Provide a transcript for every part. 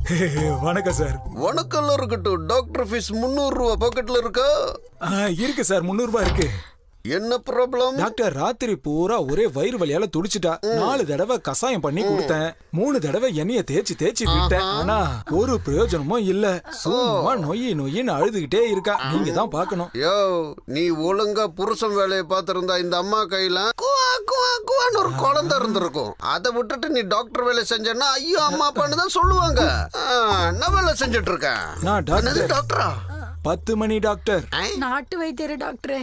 வணக்கம் சார். வணக்கம் இருக்கட்டும். டாக்டர் ஃபீஸ் 300 ரூபா பாக்கெட்ல இருக்கா? இருக்கு சார், 300 ரூபாய் இருக்கு. என்ன ப்ராப்ளம்? டாக்டர் ராத்திரி பூரா ஒரே வயிறு வலியால துடிச்சிட்டா. 4 தடவை கசாயம் பண்ணி கொடுத்தேன். 3 தடவை எண்ணெய தேய்ச்சி விட்டேன். ஆனா ஒரு பிரயோஜனமும் இல்ல. சும்மா நொய்யின்னு அழுதுகிட்டே இருக்கா. நீங்க தான் பாக்கணும். யோ, நீ ஒழுங்கா புருஷன் வேலையை பார்த்திருந்தா இந்த அம்மா கையில குவான்னு ஒரு குழந்தை இருந்திருக்கும். அதை விட்டுட்டு நீ டாக்டர் வேலை செஞ்சேன்னா ஐயோ அம்மா அப்பான்னு தான் சொல்லுவாங்க. நான் வேலை செஞ்சுட்டு இருக்கேன். நான் டாக்டரா? 10 மணி டாக்டர். நாட்டு வைத்தியர் டாக்டர்.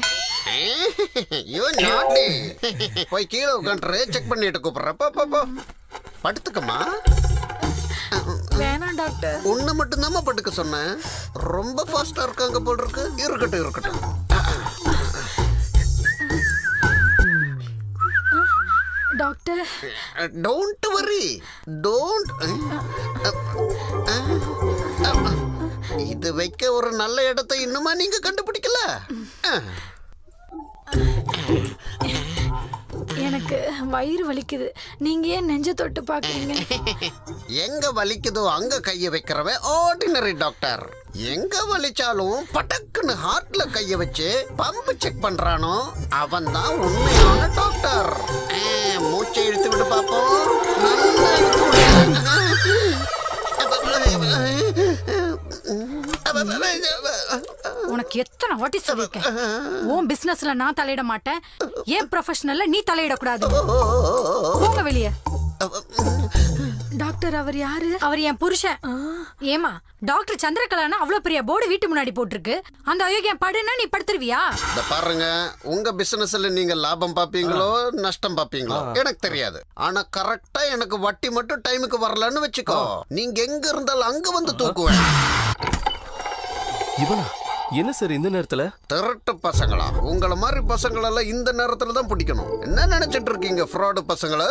போய் கீழே உட்காந்துரு, செக் பண்ணிட்டு கூப்பிடுறப்ப படுத்துக்கம்மா. வேணாம் டாக்டர். ஒண்ணு மட்டும்தான் படுக்க சொன்னேன். ரொம்ப ஃபாஸ்டா இருக்காங்க போல் இருக்கு. இருக்கட்டும். Doctor don't worry. இது வைக்க ஒரு நல்ல இடத்தை இன்னுமா நீங்க கண்டுபிடிக்கல? எனக்கு வயிறு வலிக்குது. நீங்க ஏன் நெஞ்ச தொட்டு பாக்குறீங்க? எங்க வலிக்குதோ அங்க கைய வைக்கிறவன் ஆர்டினரி டாக்டர். எங்க வலிச்சாலும் பட்டக்குன்னு ஹார்ட்ல கைய வச்சு பம்பு செக் பண்றானோ அவன் தான் உண்மையான டாக்டர். மூச்சை இழுத்து விட்டு பாப்போம். நல்லா இழுத்து உனக்கு எத்தனை வாட்டி சொல்லிருக்கேன், உன் பிசினஸ்ல நான் தலையிட மாட்டேன், ஏன் ப்ரொஃபஷனல்ல நீ தலையிடக்கூடாது. போங்க வெளியே. டாக்டர் அவர் யாரு? அவர் என் புருஷன். ஏமா டாக்டர் சந்திரகலானா அவ்வளவு பெரிய போர்டு வீட்டு முன்னாடி போட்டிருக்கு. அந்த அயோக்கியம் படுனா நீ படுத்துருவியா? பாருங்க, உங்க பிசினஸ்ல நீங்க லாபம் பாப்பீங்களோ நஷ்டம் பாப்பீங்களோ எனக்கு தெரியாது. ஆனா கரெக்டா எனக்கு வட்டி மட்டும் டைமுக்கு வரலன்னு வச்சுக்கோ, நீங்க எங்க இருந்தாலும் அங்க வந்து தூக்குவேன். இவனா என்ன சார் இந்த நேரத்துல? திருட்டு பசங்களா? உங்களை மாதிரி பசங்களெல்லாம் இந்த நேரத்துல தான் பிடிக்கணும். என்ன நினைச்சிட்டு இருக்கீங்க ஃப்ராடு பசங்களா?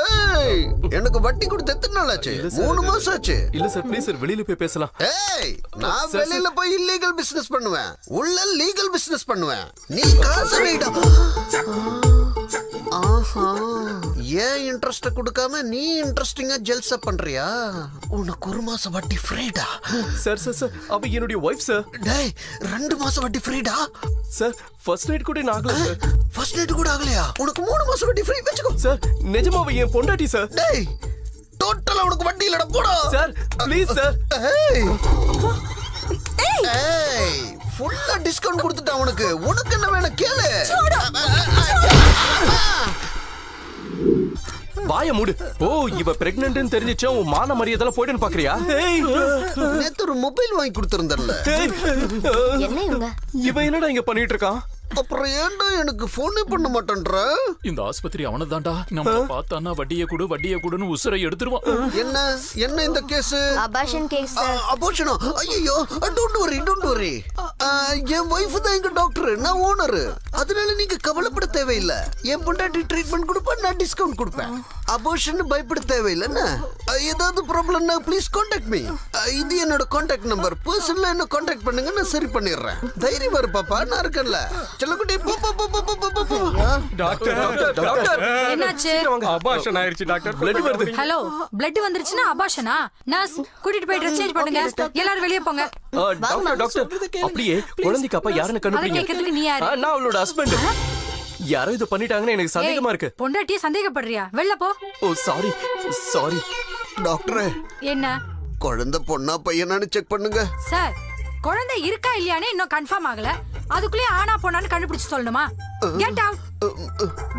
எனக்கு வட்டி கொடுத்து எத்தனை நாள் ஆச்சு? 3 மாசம் ஆச்சு. இல்ல சார், ப்ளீஸ் சார், வெளியில போய் பேசலாம். நான் வெளியில போய் இல்லீகல் பிசினஸ் பண்ணுவேன், உள்ள லீகல் பிசினஸ் பண்ணுவேன். நீ காசு வைடா. ஆஹா, ஏன் இன்ட்ரெஸ்ட் கொடுக்காம நீ இன்ட்ரெஸ்டிங்கா ஜெல்சா பண்றியா? உனக்கு 1 மாசம் வட்டி ஃப்ரீடா. சார் அவ என்னுடைய வைஃப் சார். டேய், 2 மாசம் வட்டி ஃப்ரீடா. சார் ஃபர்ஸ்ட் நைட் கூட நான் ஆகல சார். ஃபர்ஸ்ட் நைட் கூட ஆகலையா? உனக்கு 3 மாசம் வட்டி ஃப்ரீ வெச்சுக்கோ. சார் நிஜமாவே என் பொண்டாட்டி சார். டேய், டோட்டலா உனக்கு வட்டி இல்லடா, போடா. Sir please sir. ஏய், ஃபுல்லா டிஸ்கவுண்ட் கொடுத்துட்டேன் உனக்கு. உனக்கு என்ன வேணும் கேளு. வாய மூடு. ஓ, இவ பிரெக்னன்ட்னு தெரிஞ்சிச்சா உன் மான மரியாதை போய்டுன்னு பாக்குறியா? நேத்து ஒரு மொபைல் வாங்கி கொடுத்திருந்தல்ல. என்ன இவங்க? இவ என்னடா இங்க பண்ணிட்டு இருக்கான்? அப்புறம் ஏன்டா எனக்கு போனே பண்ண மாட்டேன்ற? இந்த ஆஸ்பத்திரி அவனதான்டா. நம்ம பார்த்தானா வட்டியை கொடுன்னு உசுரை எடுத்துருவான். என்ன இந்த கேஸ்? Abortion case. அபார்ஷனா? ஐயோ, டோன்ட் வரி. என் வைஃப் தான் எங்க டாக்டர், நான் ஓனர். அதனால நீங்க கவலைப்பட தேவையில்லை. என் பொண்டாட்டி ட்ரீட்மெண்ட் கொடுப்பேன், நான் டிஸ்கவுண்ட் கொடுப்பேன். அபார்ஷன் பயப்பட தேவையில்லைன்னா ஏதாவது ப்ராப்ளம்னா ப்ளீஸ் கான்டாக்ட் மீ. இது என்னோட கான்டாக்ட் நம்பர். பர்சனலா என்ன கான்டாக்ட் பண்ணுங்க, நான் சரி பண்ணிடுறேன். தைரியம் வரு பாப்பா, நான் இருக்கேன்ல. செல்லக்குட்டி, போ. டாக்டர் என்னாச்சு? அபார்ஷன் ஆயிருச்சு டாக்டர். பிளட் வருது. ஹலோ, பிளட் வந்துருச்சுன்னா அபார்ஷனா? நர்ஸ் கூட்டிட்டு போய் ட்ரெஸ் சேஞ்ச் பண்ணுங்க. எல்லாரும் வெளியே போங்க. டாக்டர் அப்படியே குழந்தைக்கு அப்பா யாருன்னு அத கண்டுபிடிங்க. கேக்குறதுக்கு நீ யாரு? நான் அவளோட ஹஸ்பண்ட். யாரோ இது பண்ணிட்டாங்கன்னு எனக்கு சந்தேகமா இருக்கு. பொண்டாட்டிய சந்தேகப்படுறியா? வெளில போ. ஓ சாரி. டாக்டர், என்ன குழந்தை பொண்ணா பையனான்னு செக் பண்ணுங்க. சார், குழந்தை இருக்கா இல்லையானே இன்னும் கன்ஃபார்ம் ஆகல. அதுக்குள்ளே ஆனா போனான்னு கண்டுபிடிச்சு சொல்லணுமா? Get out.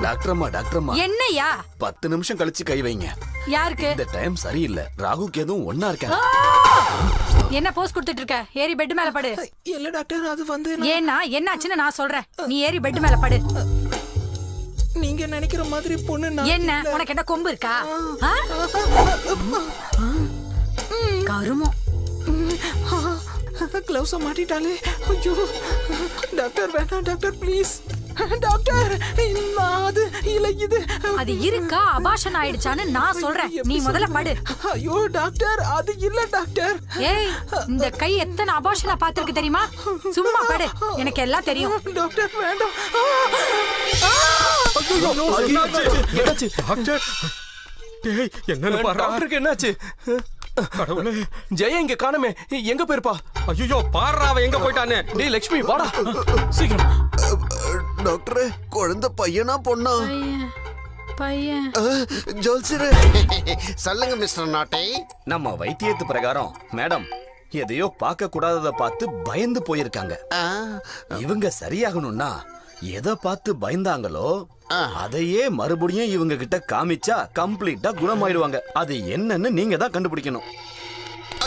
டாக்டரம்மா என்னையா? 10 நிமிஷம் கழிச்சு கை வைங்க. யாருக்கு? இந்த டைம் சரியில்லை. ராகுக்கு எதுவும் ஒண்ணா இருக்க. என்ன போஸ் கொடுத்துட்டு இருக்க? ஏறி பெட் மேல படு. இல்ல டாக்டர், அது வந்து ஏன்னா என்னாச்சுன்னு நான் சொல்றேன். நீ ஏறி பெட் மேல படு. நீங்க நினைக்கிற மாதிரி பொண்ணு என்ன உனக்கு என்ன கொம்பு இருக்கா? கருமம். கிளவுஸ மாட்டிட்டாலே. ஐயோ டாக்டர், வேணாம் டாக்டர், ப்ளீஸ் டாக்டர். அது இல்ல, இது அது இருக்கா அபார்ஷன் ஆயிடுச்சான்னு நான் சொல்றேன். நீ முதல்ல படு. ஐயோ டாக்டர், அது இல்ல டாக்டர். ஏய், இந்த கை எத்தனை அபார்ஷனா பாத்துருக்கு தெரியுமா? சும்மா படு, எனக்கு எல்லாம் தெரியும். டாக்டர் வேண்டாம். என்னாச்சு? டாக்டர், டேய், என்னன்னு பாரு. டாக்டருக்கு என்னாச்சு? கடவுளே, ஜெயா இங்க காணுமே, எங்க போயிருப்பா? ஐயோ பாடுறா, அவன் எங்க போயிட்டான்னு. டேய் லட்சுமி வாடா சீக்கிரம். டாக்டர், குழந்தை பையனா பொண்ணா? பையன் ஜோல்சிரு சொல்லுங்க மிஸ்டர் நாட்டை. நம்ம வைத்தியத்து பிரகாரம் மேடம் எதையோ பார்க்க கூடாதத பார்த்து பயந்து போயிருக்காங்க. இவங்க சரியாகணும்னா எதை பார்த்து பயந்தாங்களோ அதையே மறுபடியும் இவங்க கிட்ட காமிச்சா கம்ப்ளீட்டா குணமாயிடுவாங்க. அது என்னன்னு நீங்க தான் கண்டுபிடிக்கணும்.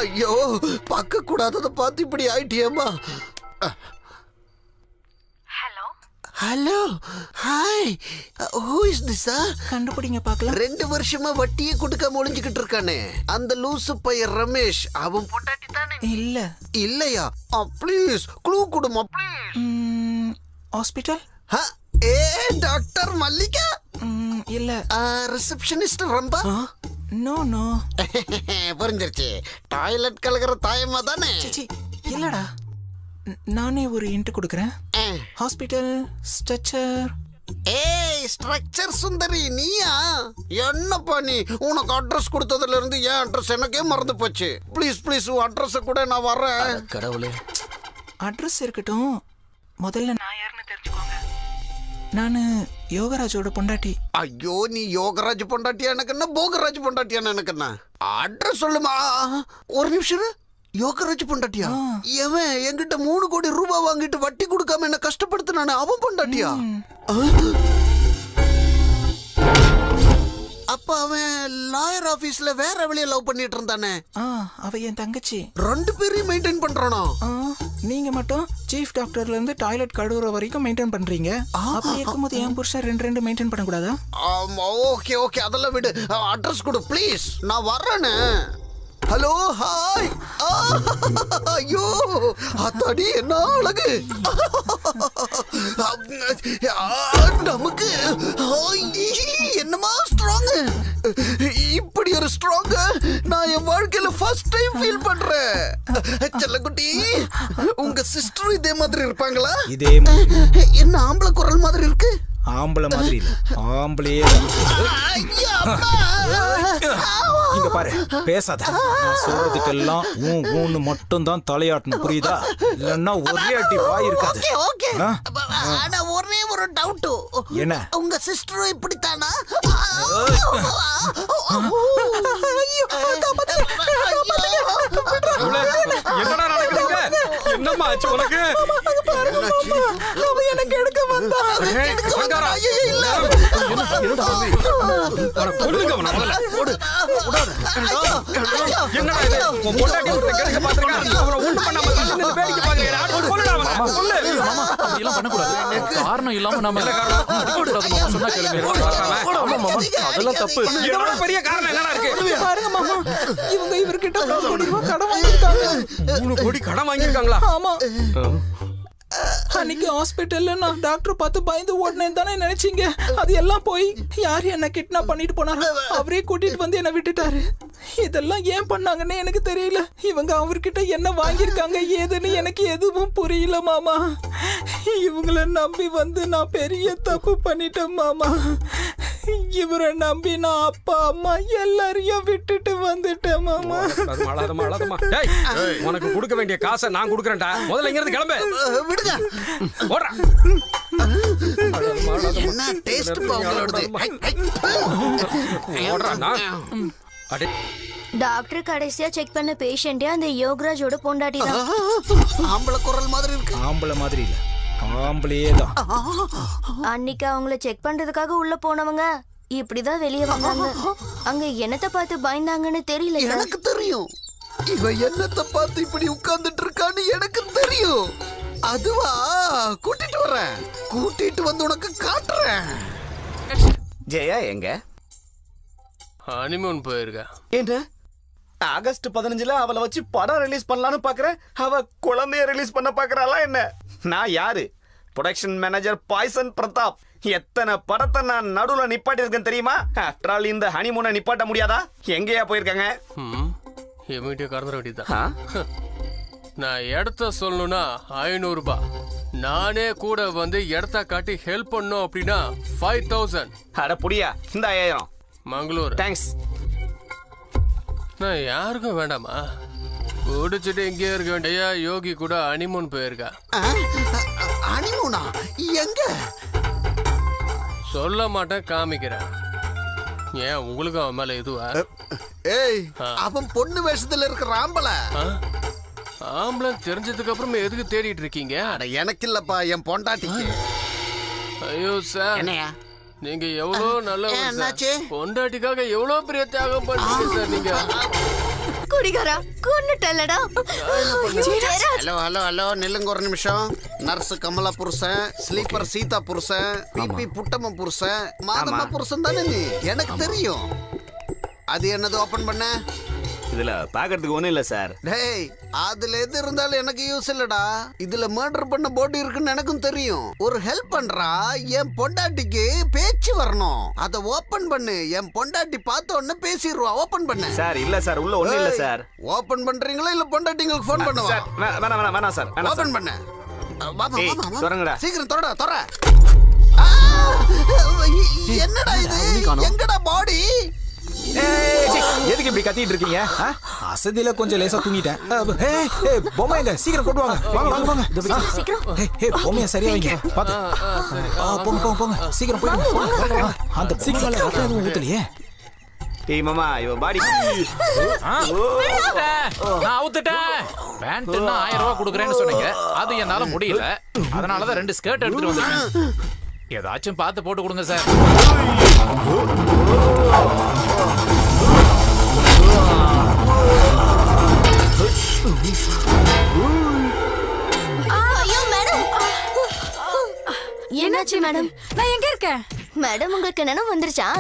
ஐயோ, பார்க்க கூடாதத பார்த்து இப்படி ஆயிட்டியேம்மா. Hello, hi, who is this? கண்டுபிடிங்க பார்க்கலாம். 2 வருஷமா வட்டியை கொடுக்காம ஒளிஞ்சுக்கிட்டு இருக்கானே அந்த லூசு பையன் ரமேஷ், அவன் பொண்டாட்டி தானே? இல்ல. இல்லையா? ப்ளீஸ் க்ளூ கொடுமா ப்ளீஸ். ஹாஸ்பிட்டல்? ஏ டாக்டர் மல்லிகா? இல்ல. ரிசப்ஷனிஸ்ட் ரம்பா? No no. புரிஞ்சிருச்சு, டாய்லெட் கலக்கிற தாயம்மா தானே? சிச்சி இல்லடா, நானே ஒரு இன்ட் கொடுக்குறேன். Hospital stretcher. ஏய் ஸ்ட்ரக்சர் சுந்தரி, நீயா? என்னப்பா நீ, உனக்கு அட்ரஸ் கொடுத்ததுல இருந்து என் அட்ரஸ் எனக்கே மறந்து போச்சு. ப்ளீஸ் ப்ளீஸ் உன் அட்ரஸ் கூட, நான் வர்றேன். கடவுளே, அட்ரஸ் இருக்கட்டும், முதல்ல நான் யாருன்னு தெரிஞ்சுக்கோங்க. நானு யோகராஜோட பொண்டாட்டி. ஐயோ, நீ யோகராஜ் பொண்டாட்டியா எனக்கு என்ன, போகராஜ் பொண்டாட்டியா எனக்கு என்ன? அட்ரஸ் சொல்லுமா. ஒரு நிமிஷம் இரு. யோகராஜ் பொண்டாட்டியா? எவன் என்கிட்ட 3 கோடி ரூபாய் வாங்கிட்டு வட்டி கொடுக்காம என்ன கஷ்டப்படுத்தினானே, அவன் பொண்டாட்டியா? அப்ப அவன் லாயர் ஆபீஸ்ல வேற வழிய லவ் பண்ணிட்டு இருந்தானே. அவ என் தங்கச்சி. 2 பேரையும் மெயின்டைன் பண்றானா? நீங்க மட்டும் சீஃப் டாக்டர்ல இருந்து டாய்லெட் கழுவுற வரைக்கும் மெயின்டைன் பண்றீங்க. அப்படி இருக்கும்போது என் புருஷன் 2 மெயின்டைன் பண்ண கூடாதா? ஓகே ஓகே, அதெல்லாம் விடு. அட்ரஸ் கொடு ப்ளீஸ், நான் வர்றேனே. Hello, hi. ஐயோ அத்தாடி, என்ன அழகு நமக்கு. என்னமா ஸ்ட்ராங், இப்படி ஒரு ஸ்ட்ராங் நான் என் வாழ்க்கையில ஃபர்ஸ்ட் டைம் ஃபீல் பண்றேன். செல்லக்குட்டி, உங்க சிஸ்டர் இதே மாதிரி இருப்பாங்களா? இதே என்ன ஆம்பளை குரல் மாதிரி இருக்கு? ஆம்பளை மாதிரி இல்ல, ஆம்பளையே. இங்க பாரு, பேசாத. நான் சொல்றதுக்கெல்லாம் ஊன்னு மட்டும் தான் தலையாட்டணும், புரியுதா? இல்லன்னா ஒரே அடி வாய் இருக்காது. ஓகே. ஆனா ஒரே ஒரு டவுட். என்ன? உங்க சிஸ்டரும் இப்படித்தானா? என்னடா நடக்குதுங்க? என்னம்மா ஆச்சு உனக்கு? எனக்கு எடுக்க வந்தா. என்னடா இது? உன் பொண்டாட்டி ஒருத்தன் கெடுக்க பாத்துருக்கான். அவனை ஒண்ணும் பண்ணாம தள்ளி நின்னு வேடிக்கை பாக்குறீங்க. கொல்லுடா அவனை, கொல்லு. மாமா அப்படியெல்லாம் பண்ணக்கூடாது. காரணம் இல்லாம நம்ம அடிக்கக்கூடாது மாமா, சொன்னா கேளுங்க. ஆமா மாமா, அதெல்லாம் தப்பு. இதோட பெரிய காரணம் என்னடா இருக்கு? பாருங்க மாமா, இவங்க இவர்கிட்ட 3 கோடி ரூபாய் கடன் வாங்கிட்டாங்க. 3 கோடி கடன் வாங்கியிருக்காங்களா? ஆமா. அன்னைக்கு ஹாஸ்பிட்டல்ல நான் டாக்டர் பார்த்து பயந்து ஓடுனேன் தானே நினைச்சீங்க. அது எல்லாம் போய் யார் என்ன கிட்னாப் பண்ணிட்டு போனாரோ அவரே கூட்டிட்டு வந்து என்ன விட்டுட்டாரு. இதெல்லாம் ஏன் பண்ணாங்கன்னு எனக்கு தெரியல. இவங்க அவர்கிட்ட என்ன வாங்கியிருக்காங்க ஏதுன்னு எனக்கு எதுவும் புரியல மாமா. இவங்கள நம்பி வந்து நான் பெரிய தப்பு பண்ணிட்டேன் மாமா. இவரை நம்பி நான் அப்பா அம்மா எல்லாரையும் விட்டுட்டு வந்துட்டேன் மாமா. உனக்கு கொடுக்க வேண்டிய காசை நான் கொடுக்கறேன்டா. முதல்ல இங்க இருந்து கிளம்பு. விடுங்க. ஓடுறா. என்ன டேஸ்ட் உங்களோடது? ஓடுறா நான். அடே டாக்டர் கடைசியா செக் பண்ண பேஷண்டே அந்த யோகராஜோட பொண்டாட்டி தான். ஆம்பளை குரல் மாதிரி இருக்கு. ஆம்பளை மாதிரி இல்ல, ஆம்பளையே தான். அன்னைக்கு அவங்கள செக் பண்றதுக்காக உள்ள போனவங்க இப்படிதான் வெளியே வந்தாங்க. அங்க என்னத்தை பார்த்து பயந்தாங்கன்னு தெரியல. எனக்கு தெரியும், இவ என்னத்தை பார்த்து இப்படி உட்கார்ந்துட்டு இருக்கான்னு எனக்கு தெரியும். அதுவா, கூட்டிட்டு வரேன். கூட்டிட்டு வந்து உனக்கு காட்டுறேன். ஜெயா எங்க? ஹனிமூன் போயிருக்கா. என்ன ஆகஸ்ட் 15ல அவளை வச்சு படம் ரிலீஸ் பண்ணலான்னு பாக்குறேன். அவ குழந்தைய ரிலீஸ் பண்ண பாக்குறாளா என்ன? நான் யாரு? Production manager poison Pratap. எத்தனை படத்தை நான் நடுவுல நிப்பாட்டி இருக்கேன் தெரியுமா? ஆஃப்டர் ஆல் இந்த ஹனிமூனை நிப்பாட்ட முடியாதா? எங்கேயா போயிருக்காங்க? எமிட்டியா கறந்துட வேண்டியதான். நான் இடத்த சொல்லணும்னா 500 ரூபாய். நானே கூட வந்து இடத்த காட்டி ஹெல்ப் பண்ணும் அப்படின்னா 5000. அட புடியா, இந்த 5000. மங்களூர். தேங்க்ஸ். நான் யாருக்கும் வேண்டாமா? குடிச்சிட்டு இங்கே இருக்க வேண்டிய யோகி கூட ஹனிமூன் போயிருக்கா. அனிமுனா எங்க? சொல்ல மாட்டேன், காமிக்கிறேன். ஏன் உங்களுக்கு அவன் மேல எதுவா? ஏய், அவன் பொண்ணு வேஷத்துல இருக்கிற ஆம்பளை. ஆம்பளை தெரிஞ்சதுக்கு அப்புறம் எதுக்கு தேடிட்டு இருக்கீங்க? அட எனக்கு இல்லப்பா, என் பொண்டாட்டிக்கு. ஐயோ சார், என்னையா நீங்க எவ்வளவு நல்லவர் என்னாச்சு? சார். பொண்டாட்டிக்காக எவ்வளவு பெரிய தியாகம் பண்றீங்க சார் நீங்க. குடிகாரா கொன்னுட்டல்லடா. ஹலோ ஹலோ ஹலோ, நில்லுங்க ஒரு நிமிஷம். நர்ஸ் கமலா புருஷன், ஸ்லீப்பர் சீதா புருஷன், பிபி புட்டம புருஷன், மாதமா புருஷன் தானே நீ? எனக்கு தெரியும். அது என்னது ஓபன் பண்ண? இதுல பாக்கிறதுக்கு ஒண்ணும் இல்ல சார். டேய், அதுல எது இருந்தாலும் எனக்கு யூஸ் இல்லடா. இதுல மர்டர் பண்ண போட்டு இருக்குன்னு எனக்கும் தெரியும். ஒரு ஹெல்ப் பண்றா, என் பொண்டாட்டிக்கு பேச்சு வரணும். அத ஓபன் பண்ணு. என் பொண்டாட்டி பார்த்த உடனே பேசிடுவா. ஓபன் பண்ணு. சார் இல்ல சார், உள்ள ஒண்ணும் இல்ல சார். ஓபன் பண்றீங்களா இல்ல பொண்டாட்டிங்களுக்கு ஃபோன் பண்ணுவா? சார் வேணாம் வேணாம் வேணாம் சார். ஓபன் பண்ணு. ஏய், திறங்கடா. சீக்கிரம் திறடா, திற. என்னடா இது? எங்கடா பாடி? எதுக்கு இப்படி கத்திட்டு இருக்கீங்க? அசதியில கொஞ்சம் லேசா தூங்கிட்டேன். பொம்மை எங்க? சீக்கிரம் கொண்டு வாங்க. வாங்க வாங்க வாங்க. பொம்மைய சரியா வைங்க. பாத்து. போங்க போங்க போங்க. சீக்கிரம் போயிடுங்க. அந்த பொம்மையில ரத்தம் எதுவும் ஊத்தலையே. டேய் மாமா, இவ பாடி நான் அவுத்துட்டேன். பேண்ட்னா 1000 ரூபாய் கொடுக்குறேன்னு சொன்னீங்க. அது என்னால முடியல. அதனாலதான் 2 ஸ்கர்ட் எடுத்துட்டு வந்தேன். ஏதாச்சும் பார்த்து போட்டு கொடுங்க சார். ஐயோ மேடம். என்னாச்சு மேடம்? நான் எங்க இருக்கேன்? மேடம் உங்களுக்கு நினைவு வந்துருச்சா?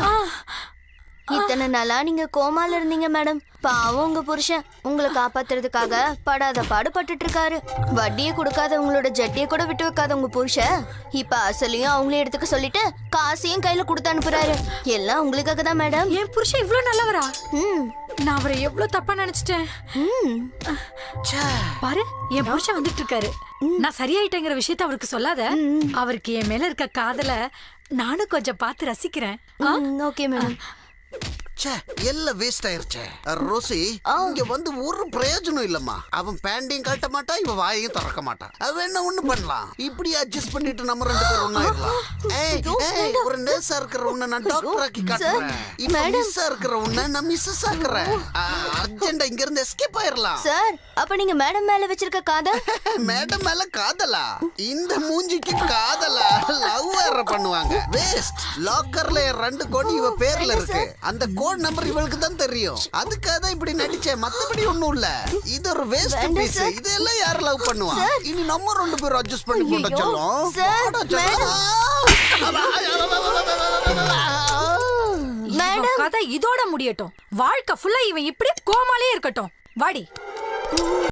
இத்தனை நாளா நீங்க கோமால இருந்தீங்க மேடம். பாவம் உங்க புருஷன் உங்களை காப்பாத்துறதுக்காக படாத பாடுபட்டுட்டு இருக்காரு. வட்டியை கொடுக்காத உங்களோட ஜட்டியை கூட விட்டு வைக்காத உங்க புருஷன் இப்ப அசலையும் அவங்களே எடுத்துக்க சொல்லிட்டு காசையும் கையில கொடுத்து அனுப்புறாரு. எல்லாம் உங்களுக்காக தான் மேடம். என் புருஷன் இவ்வளவு நல்லவரா? நான் அவரை எவ்வளவு தப்பா நினைச்சிட்டேன். பாரு, என் புருஷன் வந்துட்டு இருக்காரு. நான் சரியாயிட்டேங்கிற விஷயத்த அவருக்கு சொல்லாத. அவருக்கு என் மேல இருக்க காதல நானும் கொஞ்சம் பார்த்து ரசிக்கிறேன். Okay madam. எல்லாம் வேஸ்ட் ஆயிருச்சே. ரோசி, இங்க வந்து ஒரு பிரயோஜனம் இல்லம்மா. அவன் பேண்டையும் கட்ட மாட்டான், இவன் வாயையும் திறக்க மாட்டான். அவன் என்ன ஒண்ணு பண்ணலாம், இப்படி அட்ஜஸ்ட் பண்ணிட்டு நம்ம 2 பேரும் ஒண்ணாயிரலாம். ஏய், ஒரு நர்ஸா இருக்கிற உன்னை நான் டாக்டர் ஆக்கி காட்டுறேன். இப்ப மிஸ்ஸா இருக்கிற உன்னை நான் மிஸ்ஸஸ் ஆக்குறேன். அர்ஜென்டா இங்க இருந்து எஸ்கேப் ஆயிரலாம். சார், அப்ப நீங்க மேடம் மேல வச்சிருக்க காதல்? மேடம் மேல காதலா? இந்த மூஞ்சிக்கு காதலா? லவ் வேற பண்ணுவாங்க. வேஸ்ட். லாக்கர்ல 2 கோடி இவ பேர்ல இருக்கு. அந்த கோட் நம்பர் இவளுக்கு தான் தெரியும். அதுக்காக தான் இப்படி நடிச்சேன். மத்தபடி ஒண்ணும் இல்ல. இது ஒரு வேஸ்ட் பீஸ். இதெல்லாம் யார் லவ் பண்ணுவா? இனி நம்ம 2 பேரும் அட்ஜஸ்ட் பண்ணி போட சொல்லும். மேடம், கதை இதோட முடியட்டும். வாழ்க்கை ஃபுல்லா இவன் இப்படி கோமாலே இருக்கட்டும். வாடி.